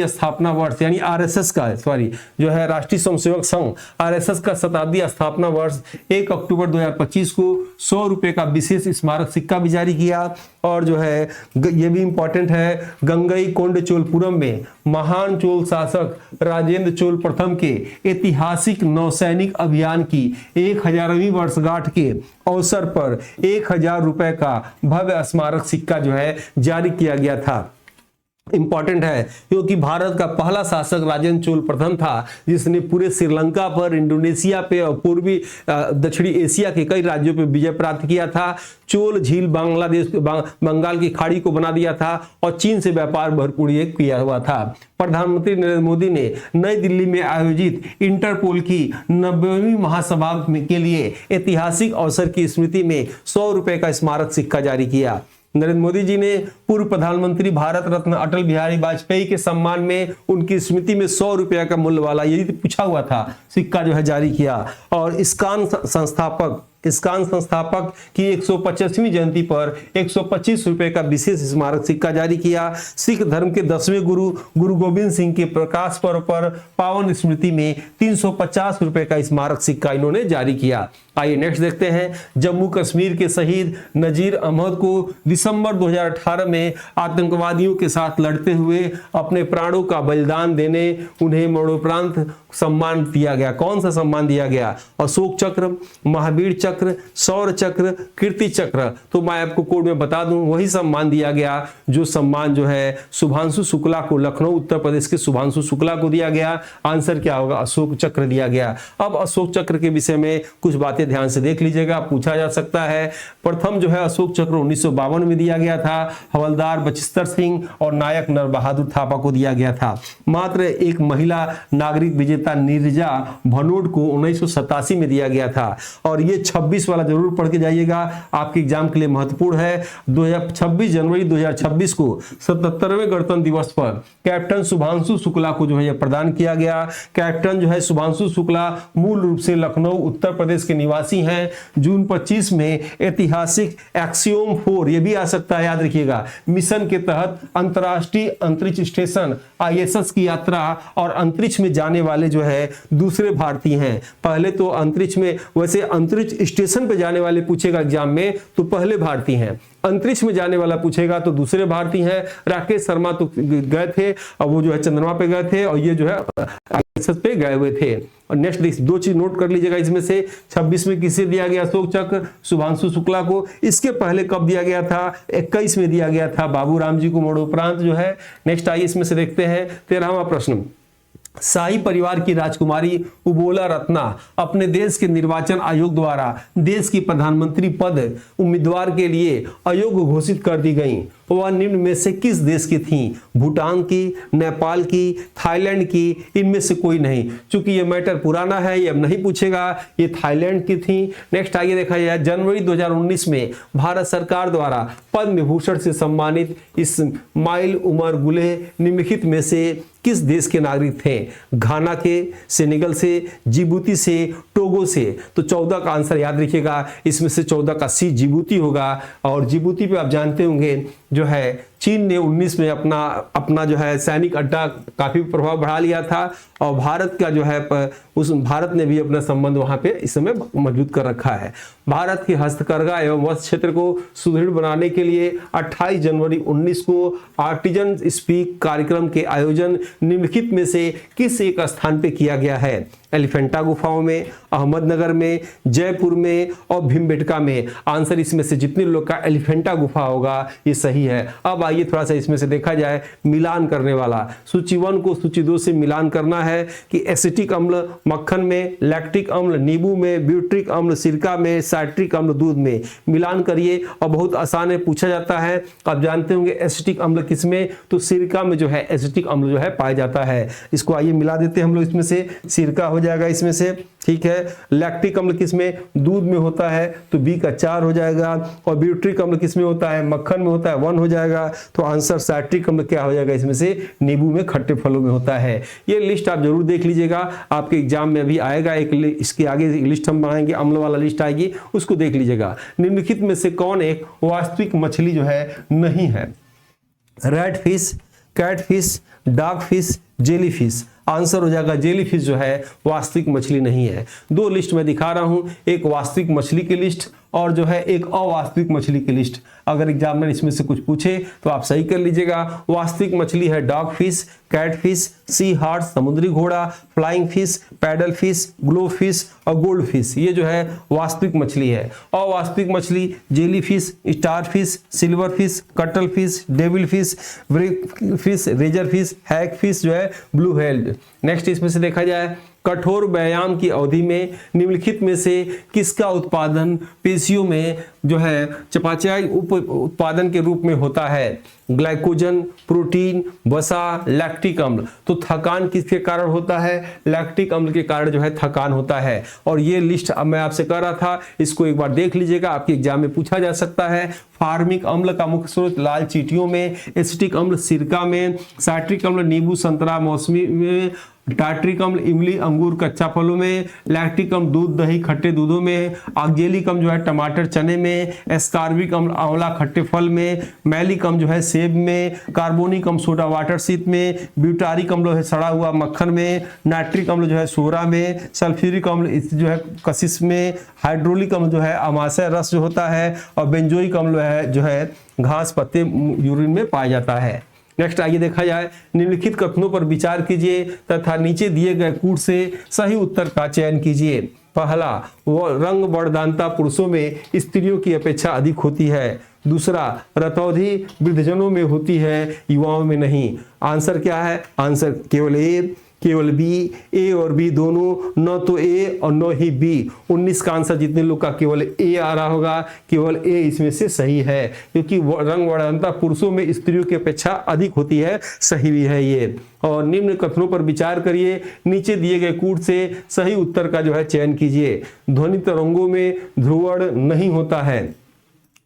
स्थापना वर्ष यानी आरएसएस का जो है राष्ट्रीय स्वयंसेवक संघ आरएसएस का शताब्दी स्थापना वर्ष 1 अक्टूबर 2025 को 100 रुपए का विशेष स्मारक सिक्का भी जारी किया। और जो है ये भी इंपॉर्टेंट है, गंगईकोंडचोलपुरम में महान चोल शासक राजेंद्र चोल प्रथम के ऐतिहासिक नौसैनिक अभियान की 1000वीं वर्षगांठ के अवसर पर 1000 रुपए का भव्य स्मारक सिक्का जो है जारी किया गया था। इंपॉर्टेंट है क्योंकि भारत का पहला शासक राजेंद्र चोल प्रथम था जिसने पूरे श्रीलंका पर, इंडोनेशिया पे और पूर्वी दक्षिणी एशिया के कई राज्यों पे विजय प्राप्त किया था। चोल झील बांग्लादेश बंगाल की खाड़ी को बना दिया था और चीन से व्यापार भरपूर किया हुआ था। प्रधानमंत्री नरेंद्र मोदी ने नई दिल्ली में आयोजित इंटरपोल की 90वीं महासभा के लिए ऐतिहासिक अवसर की स्मृति में 100 रुपए का स्मारक सिक्का जारी किया। नरेंद्र मोदी जी ने पूर्व प्रधानमंत्री भारत रत्न अटल बिहारी वाजपेयी के सम्मान में उनकी स्मृति में 100 रुपया का मूल्य वाला यही पूछा हुआ था सिक्का जो है जारी किया। और इस्कान संस्थापक की 125वीं जयंती पर 125 रुपए का विशेष स्मारक सिक्का जारी किया। सिख धर्म के 10वें गुरु गोविंद सिंह के प्रकाश पर्व पर पावन स्मृति में 350 रुपए का स्मारक सिक्का इन्होंने जारी किया। आइए नेक्स्ट देखते हैं। जम्मू कश्मीर के शहीद नजीर अहमद को दिसंबर 2018 में आतंकवादियों के साथ लड़ते हुए अपने प्राणों का बलिदान देने उन्हें मरणोपरांत सम्मान दिया गया। कौन सा सम्मान दिया गया? अशोक चक्र, महावीर चक्र, शौर्य चक्र, कीर्ति चक्र। तो मैं आपको कोड में बता दूं वही सम्मान दिया गया जो सम्मान जो है शुभांशु शुक्ला को, लखनऊ उत्तर प्रदेश के शुभांशु शुक्ला को दिया गया। आंसर क्या होगा? अशोक चक्र दिया गया। अब अशोक चक्र के विषय में कुछ बातें ध्यान से देख लीजिएगा, पूछा जा सकता है। प्रथम जो है अशोक चक्र 1952 में दिया गया था, हवलदार बचिस्तर सिंह और नायक नरबहादुर थापा को दिया गया था। मात्र एक महिला नागरिक विजेता नीरजा भनोट को 1987 में दिया गया था। और ये 26 वाला जरूर पढ़ के जाइएगा, आपके एग्जाम के लिए महत्वपूर्ण है। 26 जनवरी 2026 को 77वें गणतंत्र दिवस पर कैप्टन शुभांशु शुक्ला को जो है प्रदान किया गया। कैप्टन जो है शुभांशु शुक्ला मूल रूप से लखनऊ उत्तर प्रदेश के निवासी हैं। जून 25 में ऐतिहासिक एक्सियोम 4 ये भी आ सकता है, याद रखिएगा, मिशन के तहत अंतरराष्ट्रीय अंतरिक्ष स्टेशन ISS की यात्रा और अंतरिक्ष में जाने वाले जो है दूसरे भारतीय हैं। पहले तो अंतरिक्ष में, वैसे अंतरिक्ष स्टेशन पे जाने वाले पूछेगा एग्जाम में तो पहले भारतीय हैं, अंतरिक्ष में जाने वाला पूछेगा तो दूसरे भारतीय हैं। राकेश शर्मा तो गए थे और वो जो है चंद्रमा पे गए थे और ये जो है ISS पे गए हुए थे। और नेक्स्ट 2 चीज नोट कर लीजिएगा, इसमें से 26 में किसे दिया गया? अशोक चक्र शुभांशु शुक्ला को। इसके पहले कब दिया गया था? 21 में दिया गया था बाबूराम जी को मरणोपरांत जो है। नेक्स्ट आइए इसमें से देखते हैं 13वां प्रश्न। शाही परिवार की राजकुमारी उबोला रत्ना अपने देश के निर्वाचन आयोग द्वारा देश की प्रधानमंत्री पद उम्मीदवार के लिए अयोग्य घोषित कर दी गई। वह निम्न में से किस देश की थी? भूटान की, नेपाल की, थाईलैंड की, इनमें से कोई नहीं। चूंकि ये मैटर पुराना है, ये अब नहीं पूछेगा, ये थाईलैंड की थी। नेक्स्ट आइए देखा जाए, जनवरी 2019 में भारत सरकार द्वारा पद्म विभूषण से सम्मानित इस्माइल उमर गुलेह निम्नलिखित में से किस देश के नागरिक थे? घाना के, सेनेगल से, जिबूती से, टोगो से। तो 14 का आंसर याद रखिएगा, इसमें से 14 का सी जिबूती होगा। और जिबूती पे आप जानते होंगे जो है चीन ने 19 में अपना जो है सैनिक अड्डा काफी प्रभाव बढ़ा लिया था और भारत का जो है भारत ने भी अपना संबंध वहां पे इस समय मजबूत कर रखा है। भारत की हस्तकरघा एवं वस्त्र क्षेत्र को सुदृढ़ बनाने के लिए 28 जनवरी 19 को आर्टिजन स्पीक कार्यक्रम के आयोजन निम्नलिखित में से किस एक स्थान पे किया गया है? एलिफेंटा गुफाओं में, अहमदनगर में, जयपुर में और भीमबेटका में। आंसर इसमें से जितने लोग का एलिफेंटा गुफा होगा ये सही है। अब आइए थोड़ा सा इसमें से देखा जाए मिलान करने वाला। सूची 1 को सूची 2 से मिलान करना है कि एसिटिक अम्ल मक्खन में, लैक्टिक अम्ल नींबू में, ब्यूट्रिक अम्ल सिरका में, साइट्रिक अम्ल दूध में। मिलान करिए और बहुत आसान है, पूछा जाता है। आप जानते होंगे एसिटिक अम्ल किसमें? तो सिरका में जो है एसिटिक अम्ल जो है पाया जाता है। इसको आइए मिला देते हैं हम लोग, इसमें से सिरका हो जाएगा इसमें से। ठीक है। लैक्टिक अम्ल किसमें, दूध में होता है, तो बी का 4 हो जाएगा। और ब्यूट्रिक अम्ल किसमें होता है, मक्खन में होता है, 1 हो जाएगा। तो आंसर साइट्रिक अम्ल क्या हो जाएगा इसमें से, नींबू में, खट्टे फलों में होता है। ये लिस्ट आप जरूर देख लीजिएगा, आपके एग्जाम में अभी आएगा एक, इसके आगे लिस्ट हम बनाएंगे, अम्ल वाला लिस्ट आएगी, उसको देख लीजिएगा। निम्नलिखित में से कौन एक वास्तविक मछली जो है नहीं है, red fish, cat fish, dark fish, jelly fish. Answer हो जाएगा जेली फिश जो है वास्तविक मछली नहीं है। 2 लिस्ट में दिखा रहा हूं, एक वास्तविक मछली की लिस्ट और जो है एक अवास्तविक मछली की लिस्ट। अगर एग्जामिनर इसमें से कुछ पूछे तो आप सही कर लीजिएगा। वास्तविक मछली है dog fish, cat fish, sea heart समुद्री घोड़ा, flying fish, paddle fish, glow fish और गोल्ड फिश, ये जो है वास्तविक मछली है। अवास्तविक मछली jelly fish, star fish, silver fish, cuttle fish, devil fish, fish, razor fish, hag fish जो है ब्लू हेल्ड। नेक्स्ट इसमें से देखा जाए, कठोर व्यायाम की अवधि में निम्नलिखित में से किसका उत्पादन पेशियों में जो है चयापचय उत्पादन के रूप में होता है, ग्लाइकोजन, प्रोटीन, वसा, लैक्टिक अम्ल। तो थकान किसके कारण होता है, लैक्टिक अम्ल के कारण जो है थकान होता है। और ये लिस्ट अब मैं आपसे कह रहा था, इसको एक बार देख लीजिएगा, आपके एग्जाम में पूछा जा सकता है। फार्मिक अम्ल का मुख्य स्रोत लाल चींटियों में, एसिटिक अम्ल सिरका में, साइट्रिक अम्ल नींबू संतरा मौसमी में, टार्ट्रिक अम्ल इमली अंगूर कच्चा फलों में, लैक्टिक अम्ल दूध दही खट्टे दूधों में, ऑक्जेलिक अम्ल जो है टमाटर चने में, एस्कार्बिक अम्ल आंवला खट्टे फल में, मैलिक अम्ल जो है सेब में, कार्बोनिक अम्ल सोडा वाटर शीत में, ब्यूटारिक अम्ल है सड़ा हुआ मक्खन में, नाइट्रिक अम्ल जो है सोरा में, सल्फ्यूरिक अम्ल जो है कशिश में, हाइड्रोलिक अम्ल जो है अमाशय रस जो होता है, और बेंजोइक अम्ल जो है घास पत्ते यूरिन में पाया जाता है। नेक्स्ट आइए देखा जाए, निम्नलिखित कथनों पर विचार कीजिए तथा नीचे दिए गए कूट से सही उत्तर का चयन कीजिए। पहला, वो रंग वर्णदानता पुरुषों में स्त्रियों की अपेक्षा अधिक होती है। दूसरा, रतौंधी वृद्धजनों में होती है, युवाओं में नहीं। आंसर क्या है, आंसर केवल ए, केवल बी, ए और बी दोनों, न तो ए और न ही बी। 19 का आंसर जितने लोग का केवल ए आ रहा होगा, केवल ए इसमें से सही है, क्योंकि रंग वर्णनता पुरुषों में स्त्रियों की अपेक्षा अधिक होती है, सही भी है ये। और निम्न कथनों पर विचार करिए, नीचे दिए गए कूट से सही उत्तर का जो है चयन कीजिए। ध्वनि तरंगों में ध्रुवण नहीं होता है,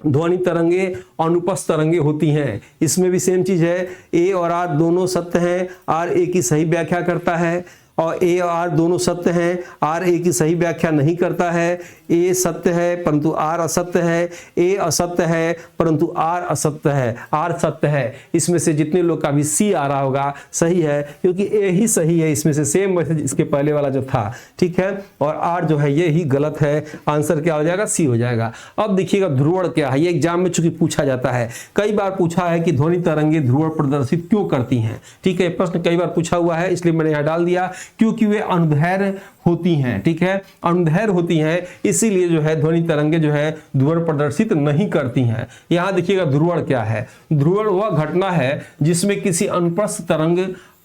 ध्वनि तरंगे अनुपस्थ तरंगे होती हैं। इसमें भी सेम चीज है, ए और आर दोनों सत्य हैं, आर ए की सही व्याख्या करता है, और ए और आर दोनों सत्य हैं, आर ए की सही व्याख्या नहीं करता है। ए सत्य है परंतु आर असत्य है, ए असत्य है परंतु आर असत्य है, आर सत्य है। इसमें से जितने लोग का भी सी आ रहा होगा सही है, क्योंकि ए ही सही है इसमें से, सेम मैसेज इसके पहले वाला जो था, ठीक है। और आर जो है ये ही गलत है, आंसर क्या हो जाएगा, सी हो जाएगा। अब देखिएगा ध्रुवण क्या है, ये एग्जाम में चूंकि पूछा जाता है, कई बार पूछा है कि ध्वनि तरंगे ध्रुवण प्रदर्शित क्यों करती हैं, ठीक है। प्रश्न कई बार पूछा हुआ है, इसलिए मैंने यहाँ डाल दिया, क्योंकि वे अनुदैर्घ्य होती हैं, ठीक है, अनुदैर्घ्य होती हैं, इसीलिए जो है ध्वनि तरंगे जो है ध्रुवण प्रदर्शित नहीं करती हैं। यहां देखिएगा ध्रुवण क्या है, ध्रुवण वह घटना है जिसमें किसी अनुप्रस्थ तरंग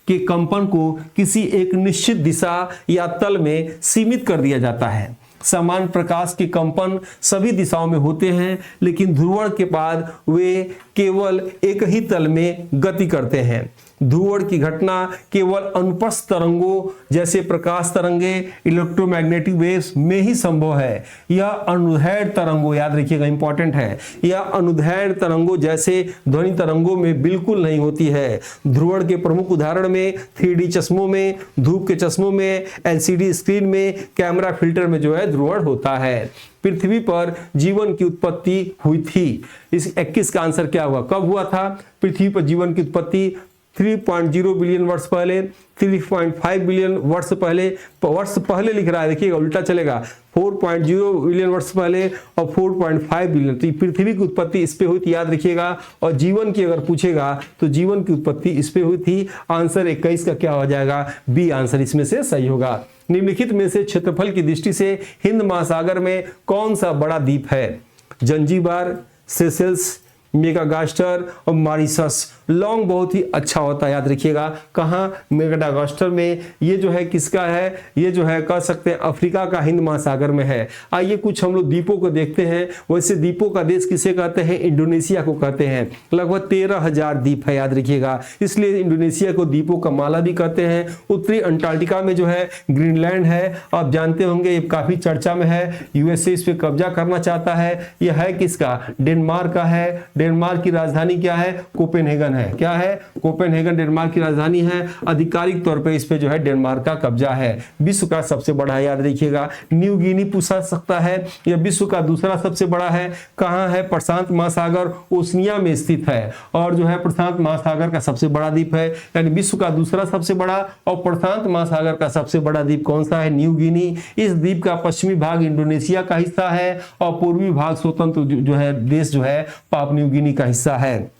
के कंपन को किसी एक निश्चित दिशा या तल में सीमित कर दिया जाता है। समान प्रकाश के कंपन सभी दिशाओं में होते हैं, लेकिन ध्रुवण के बाद वे केवल एक ही तल में गति करते हैं। ध्रुवण की घटना केवल अनुप्रस्थ तरंगों जैसे प्रकाश तरंगे, इलेक्ट्रोमैग्नेटिक वेव्स में ही संभव है। यह अनुदैर्घ्य तरंगों, याद रखिएगा इंपॉर्टेंट है, यह अनुदैर्घ्य तरंगों जैसे ध्वनि तरंगों में बिल्कुल नहीं होती है। ध्रुवण के प्रमुख उदाहरण में 3D चश्मों में, धूप के चश्मों में, LCD स्क्रीन में, कैमरा फिल्टर में जो है ध्रुवण होता है। पृथ्वी पर जीवन की उत्पत्ति हुई थी, इस 21 का आंसर क्या हुआ, कब हुआ था पृथ्वी पर जीवन की उत्पत्ति? 3.0 बिलियन वर्ष पहले, 3.5 बिलियन वर्ष पहले, वर्ष पहले लिख रहा है, देखिएगा उल्टा चलेगा, 4.0 बिलियन वर्ष पहले और 4.5 बिलियन। तो पृथ्वी की उत्पत्ति इस पे हुई थी, याद रखिएगा। और जीवन की अगर पूछेगा तो जीवन की उत्पत्ति इस पे हुई थी। आंसर 21 का क्या हो जाएगा, बी आंसर इसमें से सही होगा। निम्नलिखित में से क्षेत्रफल की दृष्टि से हिंद महासागर में कौन सा बड़ा द्वीप है? जंजीबार, सेशेल्स, मेडागास्कर और मॉरिशस। लॉन्ग बहुत ही अच्छा होता है, याद रखिएगा। कहाँ? मेडागास्कर में। ये जो है किसका है? ये जो है कह सकते हैं अफ्रीका का, हिंद महासागर में है। आइए कुछ हम लोग द्वीपों को देखते हैं। वैसे द्वीपों का देश किसे कहते हैं? इंडोनेशिया को कहते हैं। लगभग 13,000 द्वीप है, याद रखिएगा, इसलिए इंडोनेशिया को द्वीपों का माला भी कहते हैं। उत्तरी अंटार्कटिका में जो है ग्रीनलैंड है, आप जानते होंगे, ये काफी चर्चा में है। यूएसए इस पे कब्जा करना चाहता है। यह है किसका? डेनमार्क का है। डेनमार्क की राजधानी क्या है? कोपेनहेगन है। क्या है? कोपेनहेगन डेनमार्क की राजधानी है। आधिकारिक तौर पे इस पे जो है डेनमार्क का कब्जा है। विश्व का सबसे बड़ा है, याद रखिएगा। न्यू गिनी पूछा सकता है, यह विश्व का दूसरा सबसे बड़ा है। कहां है? प्रशांत महासागर ओशनिया में स्थित है, और जो है प्रशांत महासागर का सबसे बड़ा द्वीप है। यानी विश्व का दूसरा सबसे बड़ा और प्रशांत महासागर का सबसे बड़ा द्वीप कौन सा है? New Guinea. इस द्वीप का पश्चिमी भाग इंडोनेशिया का हिस्सा है और पूर्वी भाग स्वतंत्र जो है देश जो है पापुआ न्यू गिनी का हिस्सा है।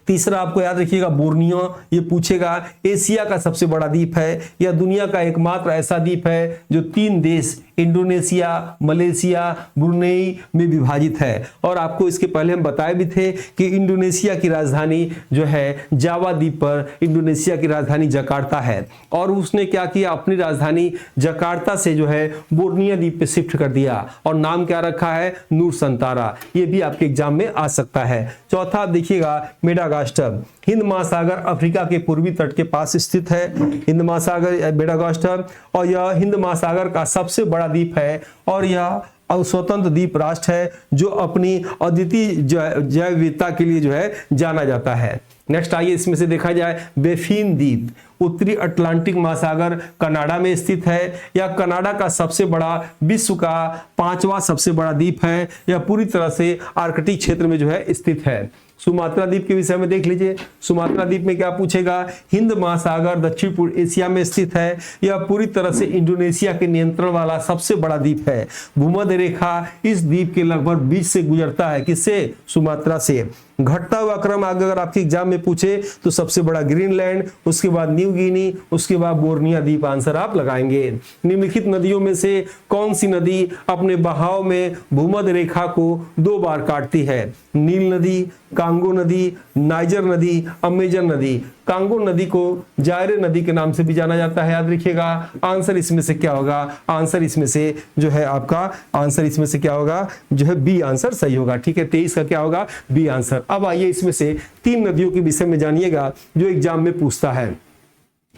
तीसरा आपको याद रखिएगा बोर्नियो, ये पूछेगा। एशिया का सबसे बड़ा द्वीप है। यह दुनिया का एकमात्र ऐसा द्वीप है जो 3 देश इंडोनेशिया, मलेशिया, ब्रुनेई में विभाजित है। और आपको इसके पहले हम बताए भी थे कि इंडोनेशिया की राजधानी जो है जावा द्वीप पर, इंडोनेशिया की राजधानी जकार्ता है। और उसने क्या किया? अपनी राजधानी जकार्ता से जो है बोर्नियो द्वीप पे शिफ्ट कर दिया और नाम क्या रखा है? नूरसंतारा। ये भी आपके एग्जाम में आ सकता है। चौथा आप देखिएगा मेडागास्कर। हिंद महासागर अफ्रीका के पूर्वी तट के पास स्थित है। हिंद महासागर मेडागास्कर, और यह हिंद महासागर का सबसे बड़ा द्वीप है और यह स्वतंत्र द्वीप राष्ट्र है जो अपनी अद्वितीय जैव विविधता के लिए जो है जाना जाता है। नेक्स्ट आइए इसमें से देखा जाए बेफिन द्वीप। उत्तरी अटलांटिक महासागर कनाडा में स्थित है। यह कनाडा का सबसे बड़ा, विश्व का 5वां सबसे बड़ा द्वीप है। यह पूरी तरह से आर्कटिक क्षेत्र में जो है स्थित है। सुमात्रा द्वीप के विषय में देख लीजिए। सुमात्रा द्वीप में क्या पूछेगा? हिंद महासागर दक्षिण पूर्व एशिया में स्थित है। यह पूरी तरह से इंडोनेशिया के नियंत्रण वाला सबसे बड़ा द्वीप है। भूमध्य रेखा इस द्वीप के लगभग बीच से गुजरता है। किससे? सुमात्रा से। घटता हुआ क्रम अगर आपके एग्जाम में पूछे तो सबसे बड़ा ग्रीनलैंड, उसके बाद न्यू गिनी, उसके बाद बोर्नियो द्वीप आंसर आप लगाएंगे। निम्नलिखित नदियों में से कौन सी नदी अपने बहाव में भूमध्य रेखा को 2 बार काटती है? नील नदी, कांगो नदी, नाइजर नदी, अमेजन नदी। कांगो नदी को जायरे नदी के नाम से भी जाना जाता है, याद रखिएगा। आंसर इसमें से क्या होगा? आंसर इसमें से जो है आपका आंसर इसमें से क्या होगा? जो है बी आंसर सही होगा। ठीक है, 23 का क्या होगा? B answer. अब आइए इसमें से 3 नदियों के विषय में जानिएगा जो एग्जाम में पूछता है।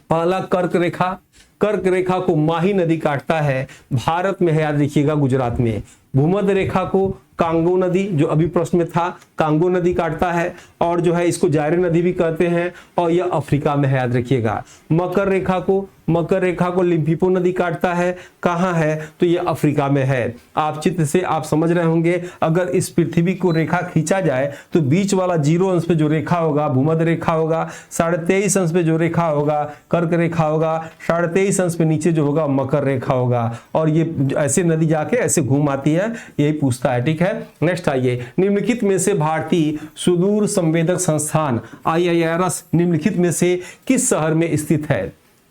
पहला कर्क रेखा। कर्क रेखा को माही नदी काटता है, भारत में है, याद रखिएगा, गुजरात में। भूमध्य रेखा को कांगो नदी, जो अभी प्रश्न में था, कांगो नदी काटता है, और जो है इसको जायरे नदी भी कहते हैं, और यह अफ्रीका में है, याद रखिएगा। मकर रेखा को लिम्पोपो नदी काटता है। कहाँ है? तो यह अफ्रीका में है। आप चित्र से आप समझ रहे होंगे, अगर इस पृथ्वी को रेखा खींचा जाए तो बीच वाला 0 अंश पे जो रेखा होगा भूमध्य रेखा होगा, 23.5 अंश पे जो रेखा होगा कर्क रेखा होगा, 23.5 अंश पे नीचे जो होगा मकर रेखा होगा, और ये ऐसे नदी जाके ऐसे घूम आती है, यही पूछता है। ठीक है, नेक्स्ट आइए। निम्नलिखित में से भारतीय सुदूर संवेदक संस्थान IIRS निम्नलिखित में से किस शहर में स्थित है?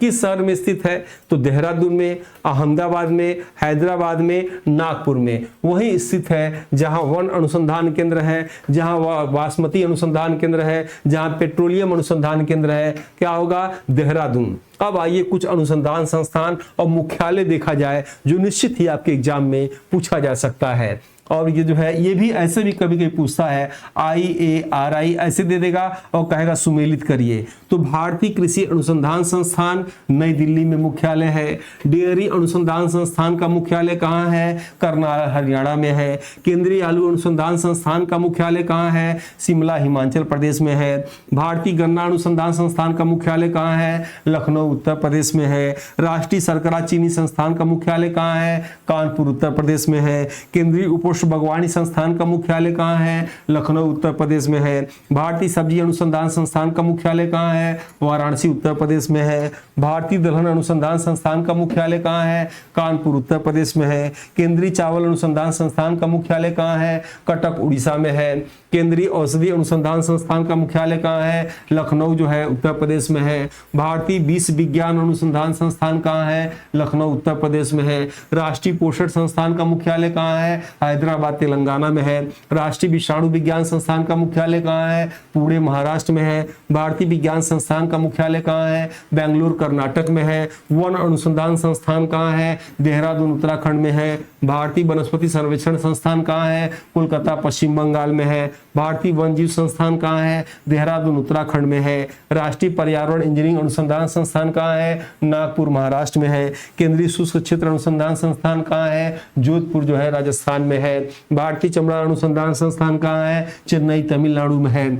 किस शहर में स्थित है? तो देहरादून में, अहमदाबाद में, हैदराबाद में, नागपुर में वहीं स्थित है जहां वन अनुसंधान केंद्र है, जहां बासमती अनुसंधान केंद्र है, जहां पेट्रोलियम अनुसंधान केंद्र है। क्या होगा? देहरादून। अब आइए कुछ अनुसंधान संस्थान और मुख्यालय देखा जाए जो निश्चित ही आपके एग्जाम में पूछा जा सकता है। और ये जो है ये भी ऐसे भी कभी कभी पूछता है, IARI ऐसे दे देगा और कहेगा सुमेलित करिए। तो भारतीय कृषि अनुसंधान संस्थान नई दिल्ली में मुख्यालय है। डेयरी अनुसंधान संस्थान का मुख्यालय कहाँ है? करनाल हरियाणा में है। केंद्रीय आलू अनुसंधान संस्थान का मुख्यालय कहाँ है? शिमला हिमाचल प्रदेश में है। भारतीय गन्ना अनुसंधान संस्थान का मुख्यालय कहाँ है? लखनऊ उत्तर प्रदेश में है। राष्ट्रीय शर्करा चीनी संस्थान का मुख्यालय कहाँ है? कानपुर उत्तर प्रदेश में है। केंद्रीय उपोष्ण बागवानी संस्थान का मुख्यालय कहाँ है? लखनऊ उत्तर प्रदेश में है। भारतीय सब्जी अनुसंधान संस्थान का मुख्यालय कहाँ है? वाराणसी उत्तर प्रदेश में है। भारतीय दलहन अनुसंधान संस्थान का मुख्यालय कहाँ है? कानपुर उत्तर प्रदेश में है। केंद्रीय चावल अनुसंधान संस्थान का मुख्यालय कहाँ है? कटक उड़ीसा में है। केंद्रीय औषधि अनुसंधान संस्थान का मुख्यालय कहाँ है? लखनऊ जो है उत्तर प्रदेश में है। भारतीय विष विज्ञान अनुसंधान संस्थान कहाँ है? लखनऊ उत्तर प्रदेश में है। राष्ट्रीय पोषण संस्थान का मुख्यालय कहाँ है? हैदराबाद तेलंगाना में है। राष्ट्रीय विषाणु विज्ञान संस्थान का मुख्यालय कहाँ है? पुणे महाराष्ट्र में है। भारतीय विज्ञान संस्थान का मुख्यालय कहाँ है? बेंगलुरु कर्नाटक में है। वन अनुसंधान संस्थान कहाँ है? देहरादून उत्तराखंड में है। भारतीय वनस्पति सर्वेक्षण संस्थान कहाँ है? कोलकाता पश्चिम बंगाल में है। भारतीय वन्यजीव संस्थान कहाँ है? देहरादून उत्तराखंड में है। राष्ट्रीय पर्यावरण इंजीनियरिंग अनुसंधान संस्थान कहाँ है? नागपुर महाराष्ट्र में है। केंद्रीय शुष्क क्षेत्र अनुसंधान संस्थान कहाँ है? जोधपुर जो है राजस्थान में है। भारतीय चमड़ा अनुसंधान संस्थान कहाँ है? चेन्नई तमिलनाडु में है।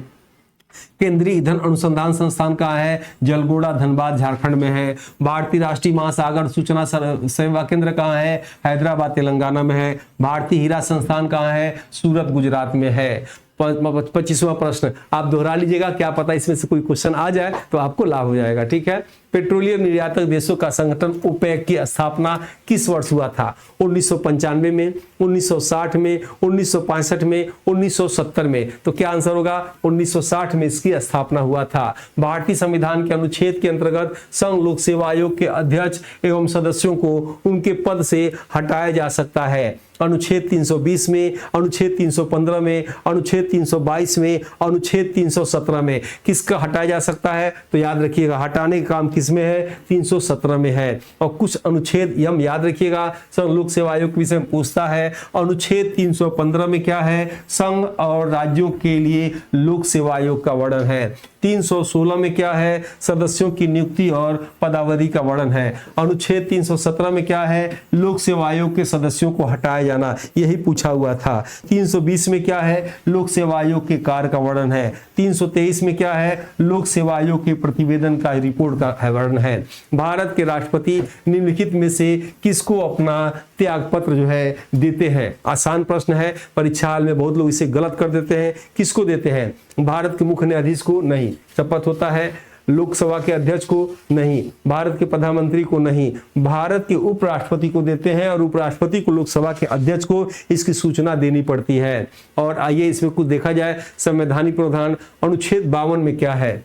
केंद्रीय ईंधन अनुसंधान संस्थान कहाँ है? जलगोड़ा धनबाद झारखंड में है। भारतीय राष्ट्रीय महासागर सूचना सेवा केंद्र कहाँ है? हैदराबाद तेलंगाना में है। भारतीय हीरा संस्थान कहाँ है? सूरत गुजरात में है। 25वां प्रश्न आप दोहरा लीजिएगा, क्या पता इसमें से कोई क्वेश्चन आ जाए तो आपको लाभ हो जाएगा। ठीक है, पेट्रोलियम निर्यातक देशों का संगठन ओपेक की स्थापना किस वर्ष हुआ था? 1995 में, 1960 में, 1965 में, 1970 में? तो क्या आंसर होगा? 1960 में इसकी स्थापना हुआ था। भारतीय संविधान के अनुच्छेद के अंतर्गत संघ लोक सेवा आयोग के अध्यक्ष एवं सदस्यों को उनके पद से हटाया जा सकता है। अनुच्छेद 320 में, अनुच्छेद 315 में, अनुच्छेद 322 में, अनुच्छेद 317 में किसका हटाया जा सकता है? तो याद रखिएगा हटाने का काम किसमें है? 317 में है। और कुछ अनुच्छेद हम याद रखिएगा संघ लोक सेवा आयोग के विषय में पूछता है। अनुच्छेद 315 में क्या है? संघ और राज्यों के लिए लोक सेवा आयोग का वर्णन है। 316 में क्या है? सदस्यों की नियुक्ति और पदावधि का वर्णन है। अनुच्छेद 317 में क्या है? लोक सेवा आयोग के सदस्यों को हटाया जाना, यही पूछा हुआ था। 320 में क्या है? लोक सेवा आयोग के कार्य का वर्णन है। 323 में क्या है? लोक सेवा आयोग के प्रतिवेदन का रिपोर्ट का वर्णन है। भारत के राष्ट्रपति निम्नलिखित में से किसको अपना त्याग पत्र जो है देते हैं? आसान प्रश्न है, परीक्षा हाल में बहुत लोग इसे गलत कर देते हैं। किसको देते हैं? भारत के मुख्य न्यायाधीश को नहीं, शपथ होता है। लोकसभा के अध्यक्ष को नहीं, भारत के प्रधानमंत्री को नहीं, भारत के उपराष्ट्रपति को देते हैं और उपराष्ट्रपति को लोकसभा के अध्यक्ष को इसकी सूचना देनी पड़ती है। और आइए इसमें कुछ देखा जाए, संवैधानिक प्रावधान अनुच्छेद 52 में क्या है?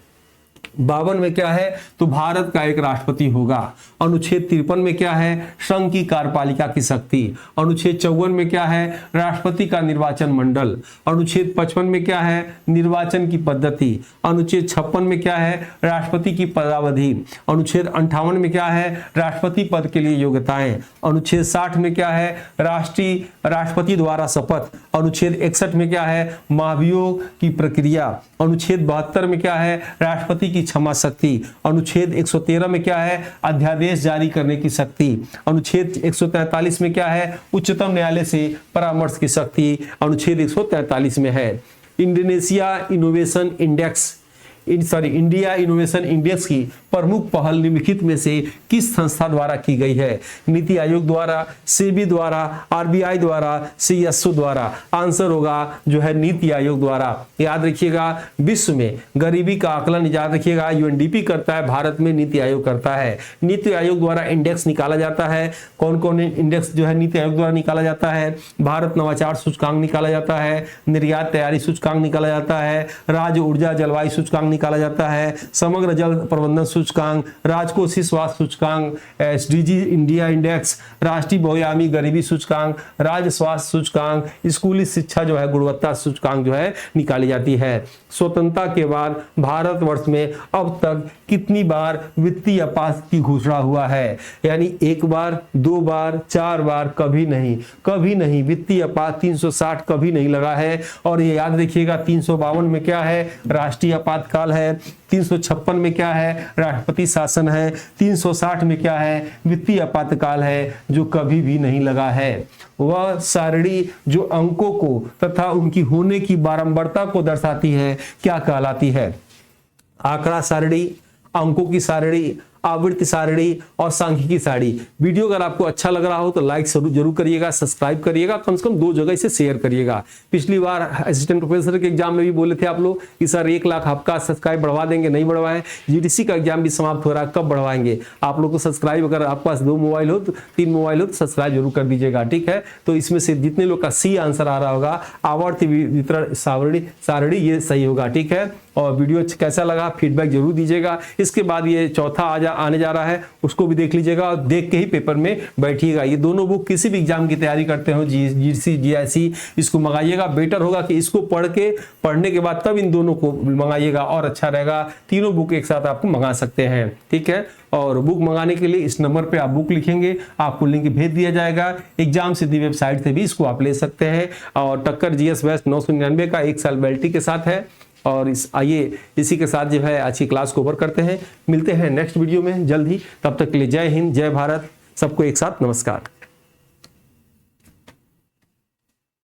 52 में क्या है? तो भारत का एक राष्ट्रपति होगा। अनुच्छेद 53 में क्या है? संघ की कार्यपालिका की शक्ति। अनुच्छेद 54 में क्या है? राष्ट्रपति का निर्वाचन मंडल। अनुच्छेद 55 में क्या है? निर्वाचन की पद्धति। अनुच्छेद 56 में क्या है? राष्ट्रपति की पदावधि। अनुच्छेद 58 में क्या है? राष्ट्रपति पद के लिए योग्यताएं। अनुच्छेद 60 में क्या है? राष्ट्रपति द्वारा शपथ। अनुच्छेद 61 में क्या है? महाभियोग की प्रक्रिया। अनुच्छेद 72 में क्या है? राष्ट्रपति की क्षमा शक्ति। अनुच्छेद 113 में क्या है? अध्यादेश जारी करने की शक्ति। अनुच्छेद 143 में क्या है? उच्चतम न्यायालय से परामर्श की शक्ति अनुच्छेद 143 में है। इंडिया इनोवेशन इंडेक्स की प्रमुख पहल निम्नलिखित में से किस संस्था द्वारा की गई है? नीति आयोग द्वारा, सेबी द्वारा, आरबीआई द्वारा, सीएसओ द्वारा? आंसर होगा जो है नीति आयोग द्वारा। याद रखिएगा विश्व में गरीबी का आकलन याद रखिएगा यूएनडीपी करता है, भारत में नीति आयोग करता है। नीति आयोग द्वारा इंडेक्स निकाला जाता है। कौन कौन इंडेक्स जो है नीति आयोग द्वारा निकाला जाता है? भारत नवाचार सूचकांक निकाला जाता है, निर्यात तैयारी सूचकांक निकाला जाता है, राज्य ऊर्जा जलवायु सूचकांक निकाला जाता है, समग्र जल प्रबंधन सूचकांक, राजकोषीय स्वास्थ्य सूचकांक, एसडीजी इंडिया इंडेक्स, राष्ट्रीय बहुआयामी गरीबी सूचकांक, राज्य स्वास्थ्य सूचकांक, स्कूली शिक्षा जो है गुणवत्ता सूचकांक जो है निकाली जाती है। स्वतंत्रता के बाद भारतवर्ष में अब तक कितनी बार वित्तीय आपात की घोषणा हुआ है? यानी एक बार, दो बार, चार बार? कभी नहीं। वित्तीय आपात 360 कभी नहीं लगा है। और ये याद रखिएगा 352 में क्या है? राष्ट्रीय आपातकाल है। 356 में क्या है? राष्ट्रपति शासन है। 360 में क्या है? वित्तीय आपातकाल है, जो कभी भी नहीं लगा है। वह सारणी जो अंकों को तथा उनकी होने की बारंबारता को दर्शाती है क्या कहलाती है? आंकड़ा सारणी, अंकों की सारणी, आवृत्ति सारणी और सांख्यिकी सारणी। वीडियो अगर आपको अच्छा लग रहा हो तो लाइक जरूर करिएगा, सब्सक्राइब करिएगा, कम से कम 2 जगह इसे शेयर करिएगा। पिछली बार असिस्टेंट प्रोफेसर के एग्जाम में भी बोले थे आप लोग कि सर 1 लाख आपका सब्सक्राइब बढ़वा देंगे, नहीं बढ़वाएं। जीडीसी का एग्जाम भी समाप्त हो रहा है, कब बढ़वाएंगे? आप लोग को सब्सक्राइब, अगर आपके पास 2 मोबाइल हो तो 3 मोबाइल हो तो सब्सक्राइब जरूर कर दीजिएगा, ठीक है। तो इसमें से जितने लोग का सी आंसर आ रहा होगा आवर्ती वितरण सारणी ये सही होगा, ठीक है। और वीडियो कैसा लगा फीडबैक जरूर दीजिएगा। इसके बाद ये चौथा आने जा रहा है, उसको भी देख लीजिएगा और देख के ही पेपर में बैठिएगा। ये दोनों बुक किसी भी एग्जाम की तैयारी करते हो, जीडीसी जीआईसी, इसको मंगाइएगा। बेटर होगा कि इसको पढ़ने के बाद तब इन दोनों को मंगाइएगा और अच्छा रहेगा। तीनों बुक एक साथ आपको मंगा सकते हैं, ठीक है। और बुक मंगाने के लिए इस नंबर पे आप बुक लिखेंगे, आपको लिंक भेज दिया जाएगा। एग्जाम सिद्धि वेबसाइट से भी इसको आप ले सकते हैं। और टक्कर जीएस बेस्ट 999 का 1 साल वैलिडिटी के साथ है। और आइए इसी के साथ जो है आज की क्लास को ओवर करते हैं। मिलते हैं नेक्स्ट वीडियो में जल्द ही, तब तक के लिए जय हिंद, जय भारत, सबको एक साथ नमस्कार।